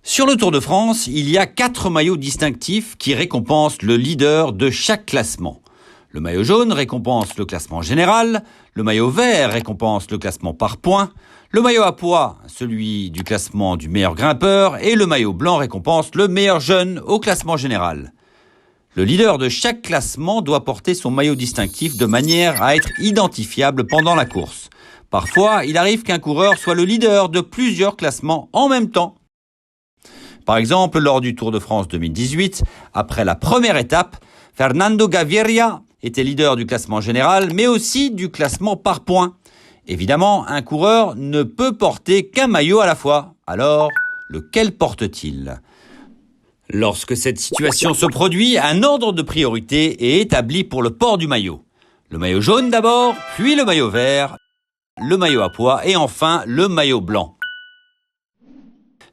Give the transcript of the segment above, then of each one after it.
Sur le Tour de France, il y a 4 maillots distinctifs qui récompensent le leader de chaque classement. Le maillot jaune récompense le classement général, le maillot vert récompense le classement par points, le maillot à pois, celui du classement du meilleur grimpeur, et le maillot blanc récompense le meilleur jeune au classement général. Le leader de chaque classement doit porter son maillot distinctif de manière à être identifiable pendant la course. Parfois, il arrive qu'un coureur soit le leader de plusieurs classements en même temps. Par exemple, lors du Tour de France 2018, après la première étape, Fernando Gaviria était leader du classement général, mais aussi du classement par points. Évidemment, un coureur ne peut porter qu'un maillot à la fois. Alors, lequel porte-t-il ? Lorsque cette situation se produit, un ordre de priorité est établi pour le port du maillot. Le maillot jaune d'abord, puis le maillot vert, le maillot à pois et enfin le maillot blanc.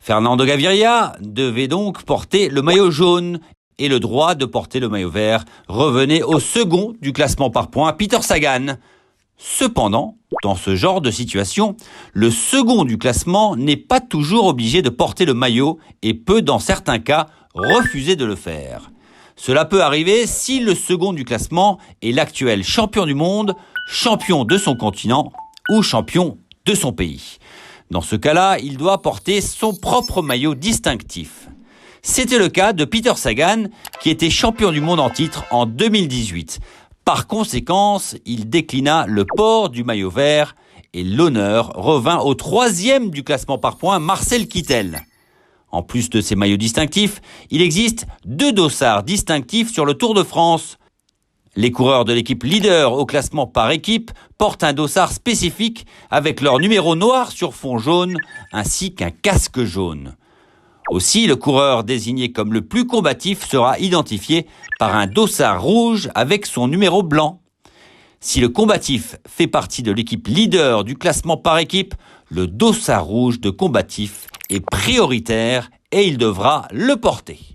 Fernando Gaviria devait donc porter le maillot jaune et le droit de porter le maillot vert revenait au second du classement par points, Peter Sagan. Cependant, dans ce genre de situation, le second du classement n'est pas toujours obligé de porter le maillot et peut dans certains cas refuser de le faire. Cela peut arriver si le second du classement est l'actuel champion du monde, champion de son continent ou champion de son pays. Dans ce cas-là, il doit porter son propre maillot distinctif. C'était le cas de Peter Sagan, qui était champion du monde en titre en 2018. Par conséquent, il déclina le port du maillot vert et l'honneur revint au 3e du classement par points, Marcel Kittel. En plus de ces maillots distinctifs, il existe 2 dossards distinctifs sur le Tour de France. Les coureurs de l'équipe leader au classement par équipe portent un dossard spécifique avec leur numéro noir sur fond jaune ainsi qu'un casque jaune. Aussi, le coureur désigné comme le plus combatif sera identifié par un dossard rouge avec son numéro blanc. Si le combatif fait partie de l'équipe leader du classement par équipe, le dossard rouge de combatif est prioritaire et il devra le porter.